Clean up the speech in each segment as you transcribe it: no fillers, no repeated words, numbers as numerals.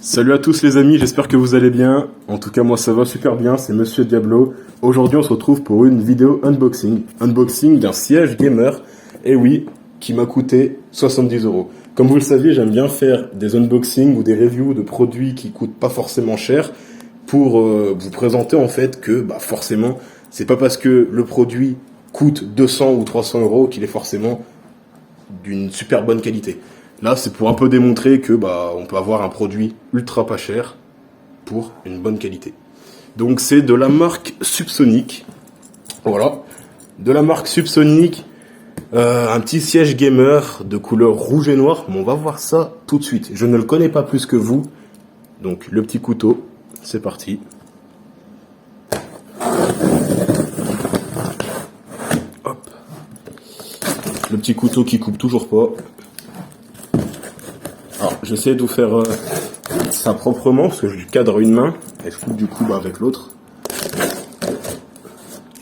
Salut à tous les amis, j'espère que vous allez bien. En tout cas moi ça va super bien, c'est Monsieur Diablo. Aujourd'hui on se retrouve pour une vidéo unboxing. Unboxing d'un siège gamer, et oui, qui m'a coûté 70 euros. Comme vous le saviez, j'aime bien faire des unboxings ou des reviews de produits qui coûtent pas forcément cher pour vous présenter en fait que forcément c'est pas parce que le produit coûte 200 ou 300 euros qu'il est forcément d'une super bonne qualité. Là, c'est pour un peu démontrer que on peut avoir un produit ultra pas cher pour une bonne qualité. Donc c'est de la marque Subsonic. Voilà, de la marque Subsonic, un petit siège gamer de couleur rouge et noir. Mais on va voir ça tout de suite. Je ne le connais pas plus que vous. Donc le petit couteau, c'est parti. Hop. Le petit couteau qui coupe toujours pas. Alors, j'essaie de vous faire ça proprement, parce que je cadre une main, et je coupe du coup avec l'autre.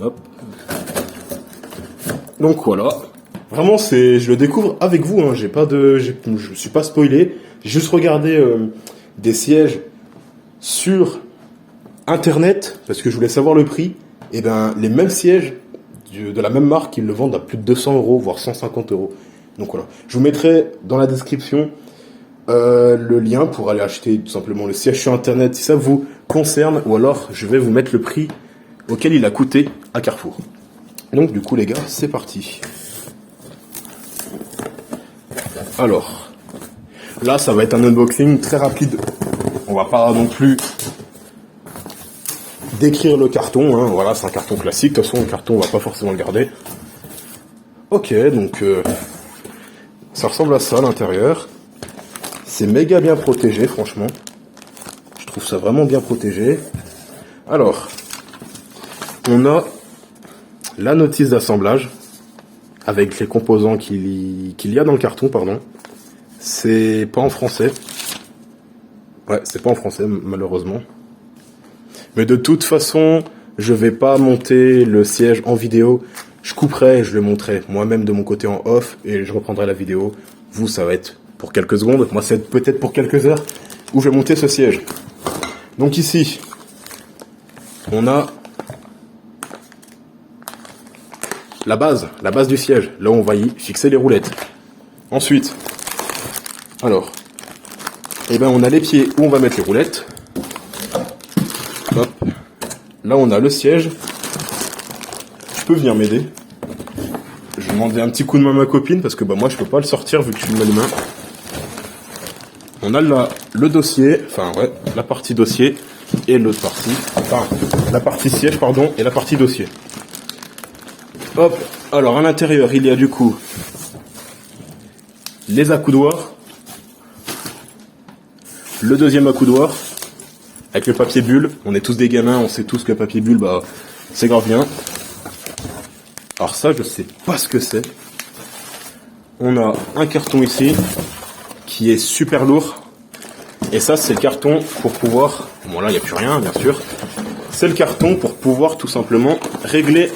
Hop. Donc voilà. Vraiment, je le découvre avec vous, hein. Je suis pas spoilé. J'ai juste regardé des sièges sur Internet, parce que je voulais savoir le prix. Et les mêmes sièges de la même marque, ils le vendent à plus de 200 euros, voire 150 euros. Donc voilà. Je vous mettrai dans la description le lien pour aller acheter tout simplement le siège sur Internet si ça vous concerne, ou alors je vais vous mettre le prix auquel il a coûté à Carrefour. Donc du coup les gars, c'est parti. Alors, là ça va être un unboxing très rapide. On va pas non plus décrire le carton, hein. Voilà, c'est un carton classique. De toute façon, le carton on va pas forcément le garder. Ok, donc ça ressemble à ça à l'intérieur. C'est méga bien protégé, franchement. Je trouve ça vraiment bien protégé. Alors, on a la notice d'assemblage avec les composants qu'il y a dans le carton, pardon. C'est pas en français. Ouais, c'est pas en français, malheureusement. Mais de toute façon, je vais pas monter le siège en vidéo. Je couperai et je le montrerai moi-même de mon côté en off et je reprendrai la vidéo. Vous, ça va être pour quelques secondes, moi c'est peut-être pour quelques heures où je vais monter ce siège. Donc ici, on a la base du siège, là où on va y fixer les roulettes. Ensuite, alors, on a les pieds où on va mettre les roulettes. Hop. Là on a le siège. Tu peux venir m'aider. Je vais demander un petit coup de main à ma copine parce que moi je peux pas le sortir vu que je suis une main. On a là le dossier, la partie dossier et l'autre partie, la partie siège, pardon, et la partie dossier. Hop, alors à l'intérieur, il y a du coup les accoudoirs, le deuxième accoudoir, avec le papier bulle. On est tous des gamins, on sait tous que le papier bulle, c'est grave bien. Alors ça, je sais pas ce que c'est. On a un carton ici, qui est super lourd. Et ça, c'est le carton pour pouvoir... Bon, là, il n'y a plus rien, bien sûr. C'est le carton pour pouvoir tout simplement régler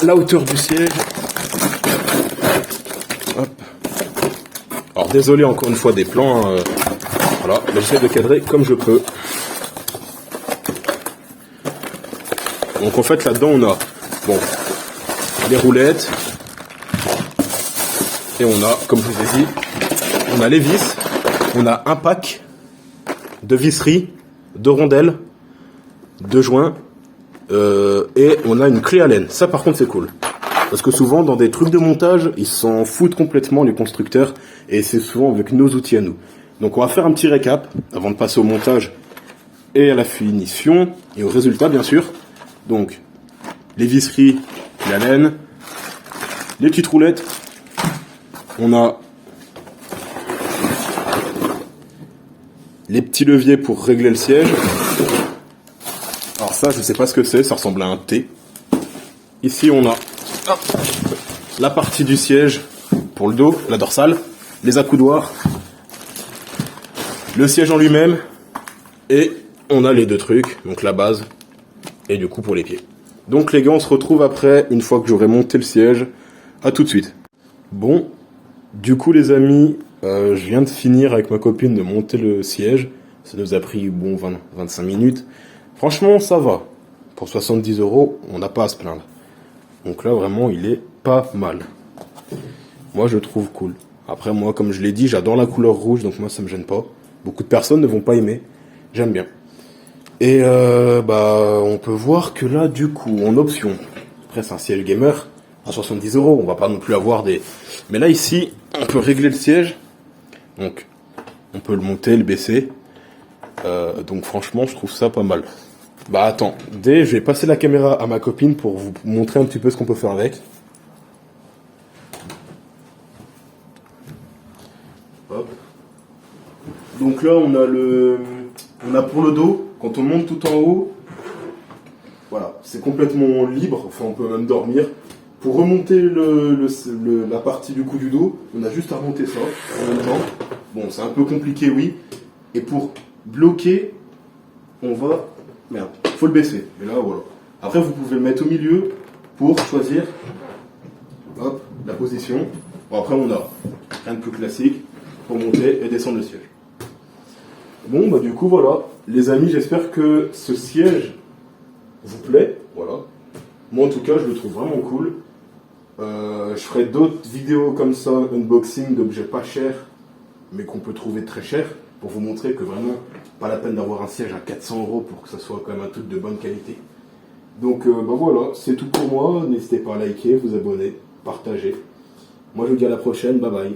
la hauteur du siège. Hop. Alors, désolé encore une fois des plans. Voilà, mais j'essaie de cadrer comme je peux. Donc, en fait, là-dedans, on a les roulettes. Et on a, comme je vous ai dit, on a les vis. On a un pack de visseries, de rondelles, de joints, et on a une clé Allen. Ça par contre c'est cool. Parce que souvent dans des trucs de montage, ils s'en foutent complètement les constructeurs, et c'est souvent avec nos outils à nous. Donc on va faire un petit récap avant de passer au montage et à la finition, et au résultat bien sûr. Donc les visseries, clé Allen, les petites roulettes, on a les petits leviers pour régler le siège. Alors ça, je sais pas ce que c'est, ça ressemble à un T. Ici, on a la partie du siège pour le dos, la dorsale, les accoudoirs, le siège en lui-même, et on a les deux trucs, donc la base, et du coup pour les pieds. Donc les gars, on se retrouve après, une fois que j'aurai monté le siège. À tout de suite. Bon, Du coup, les amis, je viens de finir avec ma copine de monter le siège. Ça nous a pris, bon, 25 minutes. Franchement, ça va. Pour 70 euros, on n'a pas à se plaindre. Donc là, vraiment, il est pas mal. Moi, je le trouve cool. Après, moi, comme je l'ai dit, j'adore la couleur rouge, donc moi, ça me gêne pas. Beaucoup de personnes ne vont pas aimer. J'aime bien. Et on peut voir que là, du coup, en option, après, c'est un siège gamer à 70 euros. On va pas non plus avoir des... Mais là, ici, on peut régler le siège. Donc, on peut le monter, le baisser. Donc, franchement, je trouve ça pas mal. Bah, attends. Je vais passer la caméra à ma copine pour vous montrer un petit peu ce qu'on peut faire avec. Hop. Donc là, on a pour le dos, quand on monte tout en haut, voilà, c'est complètement libre, enfin on peut même dormir. Pour remonter la partie du cou du dos, on a juste à remonter ça en même temps. Bon, c'est un peu compliqué, oui. Et pour bloquer, on va... Merde, faut le baisser. Et là, voilà. Après, vous pouvez le mettre au milieu pour choisir, hop, la position. Bon, après, on a rien de plus classique pour monter et descendre le siège. Bon, bah du coup, voilà. Les amis, j'espère que ce siège vous plaît. Voilà. Moi, en tout cas, je le trouve vraiment cool. Je ferai d'autres vidéos comme ça, unboxing d'objets pas chers, mais qu'on peut trouver très chers, pour vous montrer que vraiment, pas la peine d'avoir un siège à 400 euros pour que ça soit quand même un truc de bonne qualité. Donc, voilà, c'est tout pour moi. N'hésitez pas à liker, vous abonner, partager. Moi, je vous dis à la prochaine. Bye bye.